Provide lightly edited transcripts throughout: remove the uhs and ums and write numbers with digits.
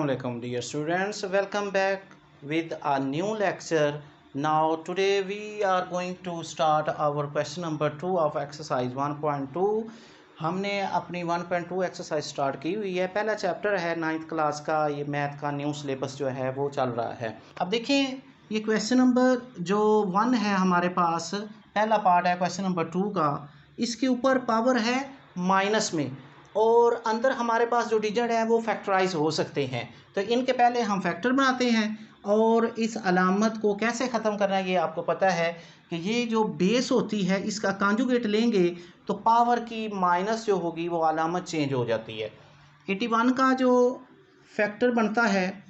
Assalamualaikum dear students, welcome back with a new lecture. Now today we are going to start our question number 2 of exercise 1.2. हमने अपनी 1.2 exercise start की हुई है। पहला chapter है 9th class का, ये मैथ का न्यू सिलेबस जो है वो चल रहा है। अब देखिए ये क्वेश्चन नंबर जो 1 है हमारे पास, पहला पार्ट है क्वेश्चन नंबर 2 का। इसके ऊपर पावर है माइनस में और अंदर हमारे पास जो डिजिट है वो फैक्टराइज हो सकते हैं। तो इनके पहले हम फैक्टर बनाते हैं और इस अलामत को कैसे ख़त्म करना है ये आपको पता है कि ये जो बेस होती है इसका कॉन्जुगेट लेंगे तो पावर की माइनस जो होगी वो अलामत चेंज हो जाती है। 81 का जो फैक्टर बनता है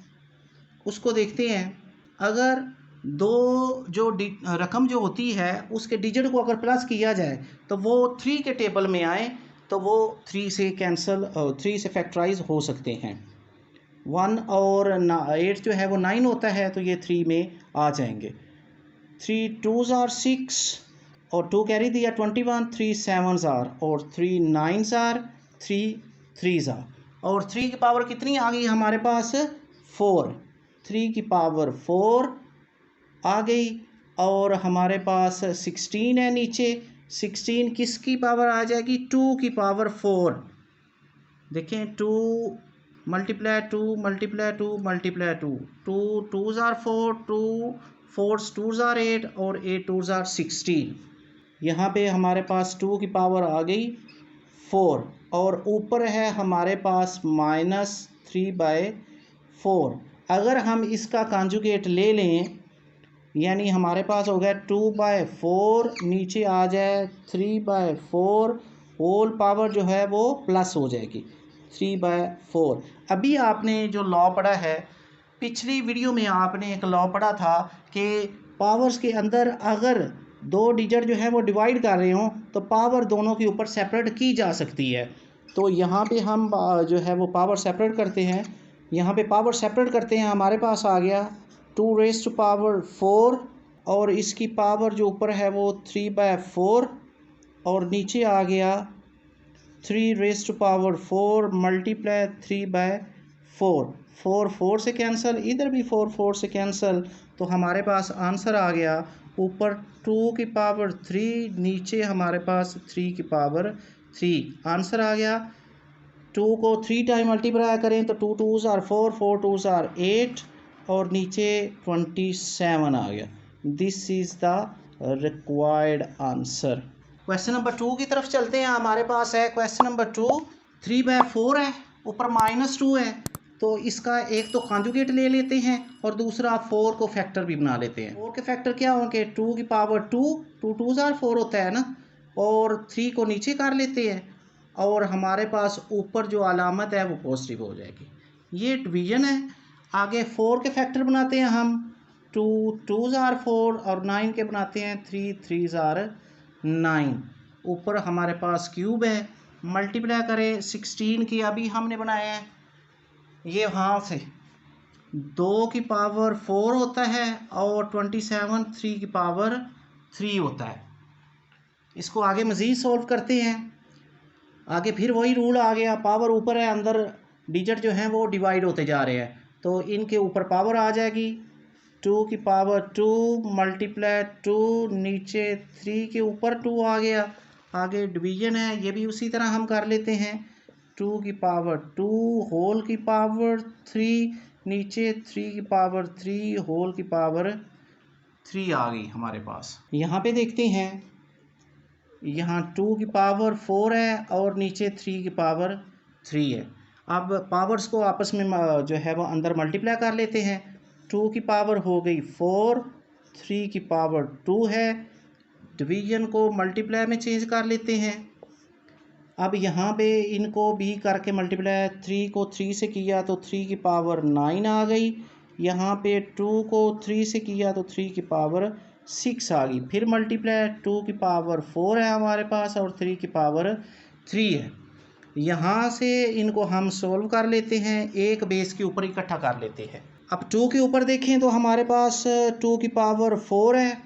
उसको देखते हैं। अगर दो जो रकम जो होती है उसके डिजिट को अगर प्लस किया जाए तो वो 3 के टेबल में आए तो वो 3 से कैंसिल 3 से फैक्टराइज हो सकते हैं। 1 और 8 जो है वो 9 होता है तो ये 3 में आ जाएंगे। 3 2s are 6 और 2 कैरी दिया 21, 3 7s are और 3 9s are 3 3s are और 3 की पावर कितनी आ गई हमारे पास 4। 3 की पावर 4 आ गई और हमारे पास 16 है नीचे। 16 किसकी पावर आ जाएगी 2 की पावर 4। देखें 2 multiply 2 multiply 2 multiply 2 2 2s are 4 2 4s 2s are 8 और 8 2s are 16। यहाँ पे हमारे पास 2 की पावर आ गई 4 और ऊपर है हमारे पास -3/4। अगर हम इसका कॉन्जुगेट ले लें यानी हमारे पास हो गया 2/4, नीचे आ जाए 3/4, होल पावर जो है वो प्लस हो जाएगी 3/4। अभी आपने जो लॉ पढ़ा है, पिछली वीडियो में आपने एक लॉ पढ़ा था कि पावर्स के अंदर अगर दो डिजिट जो है वो डिवाइड कर रहे हों तो पावर दोनों के ऊपर सेपरेट की जा सकती है। तो यहाँ पे हम जो है वो पावर सेपरेट करते हैं। यहाँ पे पावर सेपरेट करते हैं, हमारे पास आ गया 2⁴ और इसकी पावर जो ऊपर है वो 3/4 और नीचे आ गया 3⁴ मल्टीप्लाई 3/4। 4 4 से कैंसिल, इधर भी 4 4 से कैंसिल, तो हमारे पास आंसर आ गया ऊपर 2 की पावर 3, नीचे हमारे पास 3 की पावर 3। आंसर आ गया। 2 को 3 टाइम मल्टीप्लाई करें तो 2 2s are 4 4 2s are 8 और नीचे 27 आ गया। This is the required answer. Question number 2 की तरफ चलते हैं। हमारे पास है क्वेश्चन नंबर 2, 3/4 है, ऊपर -2 है, तो इसका एक तो कॉन्जुगेट ले लेते हैं और दूसरा 4 को फैक्टर भी बना लेते हैं। 4 के फैक्टर क्या होंगे 2 की पावर 2 2 2s are 4 होता है ना, और 3 को नीचे कर लेते हैं और हमारे पास ऊपर जो अलामत है वो पॉजिटिव हो जाएगी। ये डिवीजन है। आगे 4 के फैक्टर बनाते हैं हम, 2 2s are 4 और 9 के बनाते हैं 3 3s are 9। ऊपर हमारे पास क्यूब है, मल्टीप्लाई करें 16 की अभी हमने बनाया है, ये वहाँ से 2 की पावर 4 होता है और 27 3 की पावर 3 होता है। इसको आगे मज़ीद सॉल्व करते हैं। आगे फिर वही रूल आ गया, पावर ऊपर है, अंदर डिजिट जो हैं वो डिवाइड होते जा रहे हैं, तो इनके ऊपर पावर आ जाएगी 2 की पावर 2 मल्टीप्लाई 2, नीचे 3 के ऊपर 2 आ गया। आगे डिवीजन है, ये भी उसी तरह हम कर लेते हैं। 2 की पावर 2 होल की पावर 3, नीचे 3 की पावर 3 होल की पावर 3 आ गई हमारे पास। यहाँ पे देखते हैं, यहाँ 2 की पावर 4 है और नीचे 3 की पावर 3 है। अब पावर्स को आपस में जो है वो अंदर मल्टीप्लाई कर लेते हैं। 2 की पावर हो गई 4, 3 की पावर 2 है, डिवीजन को मल्टीप्लाई में चेंज कर लेते हैं। अब यहाँ पे इनको भी करके मल्टीप्लाई, 3 को 3 से किया तो 3 की पावर 9 आ गई। यहाँ पे 2 को 3 से किया तो 3 की पावर 6 आ गई। फिर मल्टीप्लाई 2 की पावर 4 है हमारे पास और 3 की पावर 3 है। यहाँ से इनको हम सोल्व कर लेते हैं, एक बेस के ऊपर इकट्ठा कर लेते हैं। अब 2 के ऊपर देखें तो हमारे पास 2 की पावर 4 है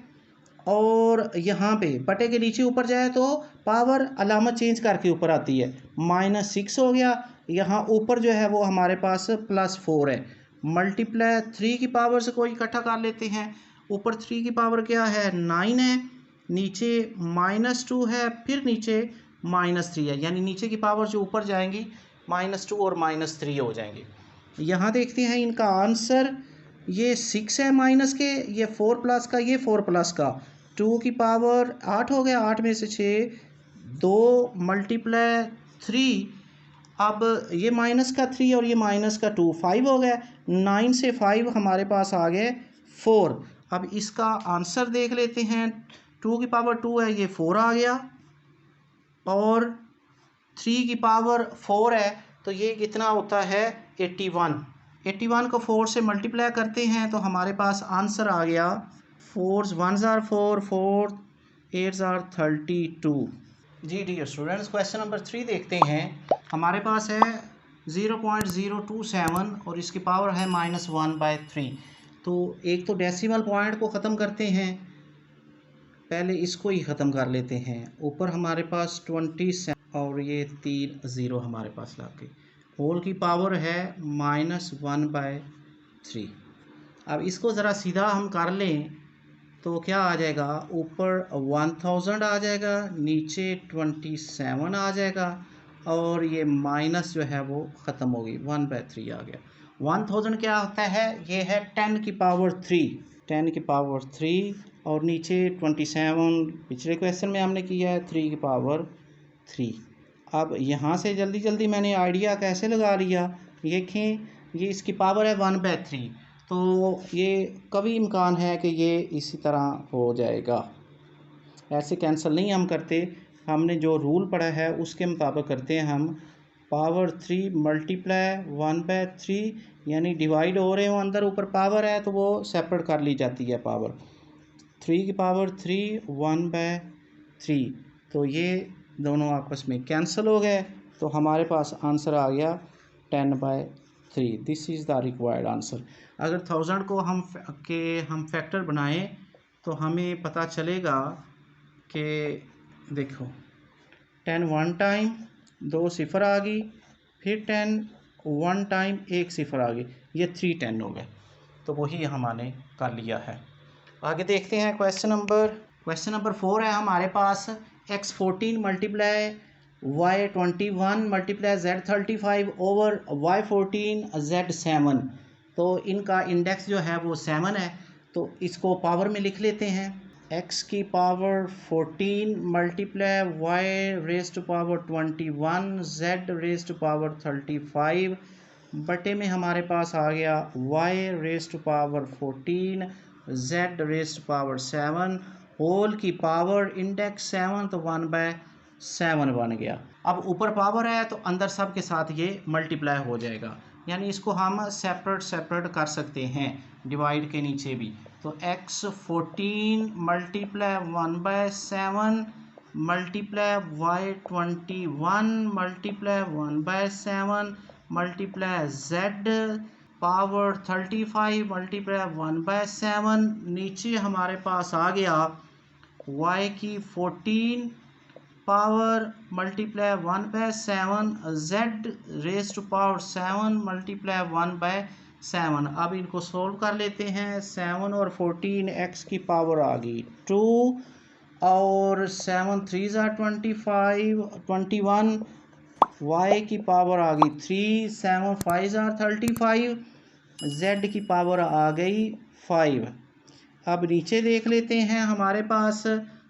और यहाँ पे बटे के नीचे ऊपर जाए तो पावर अलामत चेंज करके ऊपर आती है, -6 हो गया। यहाँ ऊपर जो है वो हमारे पास +4 है। मल्टीप्लाई 3 की पावर से कोई इकट्ठा कर लेते हैं। ऊपर 3 की पावर क्या है, 9 है, नीचे -2 है, फिर नीचे -3 है, यानी नीचे की पावर जो ऊपर जाएंगी -2 और -3 हो जाएंगे। यहाँ देखते हैं इनका आंसर, ये 6 है माइनस के, ये 4 प्लस का, ये 4 प्लस का, 2 की पावर 8 हो गया, 8 में से 6, 2 मल्टीप्लाई 3, अब ये माइनस का 3 और ये माइनस का 2, 5 हो गया, 9 से 5 हमारे पास आ गए 4। अब इसका आंसर देख लेते हैं, 2 की पावर 2 है, ये 4 आ गया, और 3 की पावर 4 है, तो ये कितना होता है 81। 81 को 4 से मल्टीप्लाई करते हैं तो हमारे पास आंसर आ गया 4 1 आर 4, 4 8 आर 32। जी डियर स्टूडेंट्स, क्वेश्चन नंबर 3 देखते हैं। हमारे पास है 0.027 और इसकी पावर है -1/3। तो एक तो डेसिमल पॉइंट को ख़त्म करते हैं, पहले इसको ही ख़त्म कर लेते हैं। ऊपर हमारे पास 27 और ये 3 ज़ीरो हमारे पास ला के, होल की पावर है -1/3। अब इसको ज़रा सीधा हम कर लें तो क्या आ जाएगा, ऊपर 1000 आ जाएगा, नीचे 27 आ जाएगा, और ये माइनस जो है वो ख़त्म हो गई, 1/3 आ गया। 1000 क्या होता है, ये है 10 की पावर 3, 10 की पावर 3, और नीचे 27 पिछले क्वेश्चन में हमने किया है 3 की पावर 3। अब यहाँ से जल्दी जल्दी मैंने आइडिया कैसे लगा लिया, देखें ये इसकी पावर है 1/3, तो ये कभी इम्कान है कि ये इसी तरह हो जाएगा। ऐसे कैंसिल नहीं हम करते, हमने जो रूल पढ़ा है उसके मुताबिक करते हैं हम। पावर 3 मल्टीप्लाई 1/3, यानी डिवाइड हो रहे हो, अंदर ऊपर पावर है तो वो सेपरेट कर ली जाती है पावर। 3 की पावर 3 1/3, तो ये दोनों आपस में कैंसिल हो गए, तो हमारे पास आंसर आ गया 10/3। This is the required answer. अगर 1000 को हम फैक्टर बनाएं तो हमें पता चलेगा कि देखो 10 1 टाइम 2 सिफर आ गई, फिर 10 1 टाइम 1 सिफर आ गई, ये 3 10 हो गए, तो वही हमने कर लिया है। आगे देखते हैं क्वेश्चन नंबर 4 है हमारे पास, x14 multiply y21 multiply z35 over y14 z7। तो इनका इंडेक्स जो है वो 7 है, तो इसको पावर में लिख लेते हैं। x की power 14 multiply y raise to power 21 z raise to power 35 बटे में हमारे पास आ गया y raise to power 14 z raise to power 7, whole की पावर इंडेक्स 7, तो 1/7 बन गया। अब ऊपर पावर है तो अंदर सब के साथ ये मल्टीप्लाई हो जाएगा, यानी इसको हम सेपरेट कर सकते हैं डिवाइड के नीचे भी। तो x14 multiply 1/7 multiply y21 multiply 1/7 multiply z power 35 multiply 1/7, नीचे हमारे पास आ गया y की 14 power multiply 1/7 z raise to power 7 multiply 1/7। अब इनको सोल्व कर लेते हैं। 7 और 14 x की पावर आ गई 2, और 7 3 21, y की पावर आ गई 3, 7 5 35, z की पावर आ गई 5। अब नीचे देख लेते हैं, हमारे पास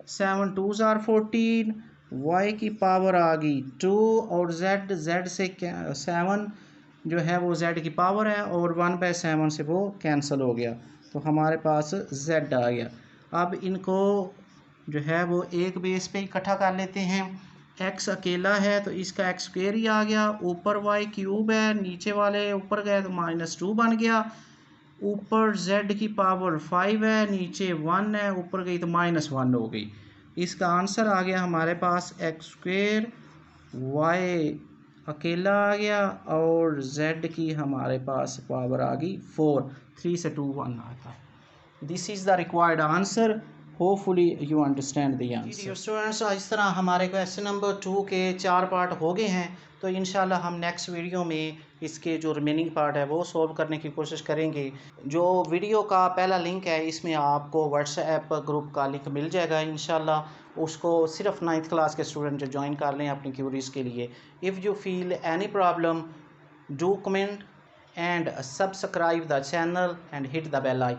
7 2 14, y की पावर आ गई 2, और z से 7 जो है वो z की पावर है, और 1/7 से वो कैंसिल हो गया, तो हमारे पास z आ गया। अब इनको जो है वो एक बेस पे इकट्ठा कर लेते हैं। x अकेला है तो इसका x स्क्वायर ही आ गया, ऊपर y क्यूब है, नीचे वाले ऊपर गए तो -2 बन गया, ऊपर z की पावर 5 है, नीचे 1 है, ऊपर गई तो -1 हो गई। इसका आंसर आ गया हमारे पास x स्क्वायर, y अकेला आ गया, और z की हमारे पास पावर आ गई 4, 3 से 2 1 आता है। This is the required answer. Hopefully you understand the answer. Students, इस तरह हमारे क्वेश्चन नंबर 2 के 4 पार्ट हो गए हैं। तो इंशाल्लाह हम नेक्स्ट वीडियो में इसके जो रिमेनिंग पार्ट है वो सॉल्व करने की कोशिश करेंगे। जो वीडियो का पहला लिंक है इसमें आपको व्हाट्सएप ग्रुप का लिंक मिल जाएगा इंशाल्लाह। उसको सिर्फ 9th क्लास के स्टूडेंट ज्वाइन कर लें अपनी क्यूरीज़ के लिए। If you feel any problem, do comment and subscribe the channel and hit the bell icon.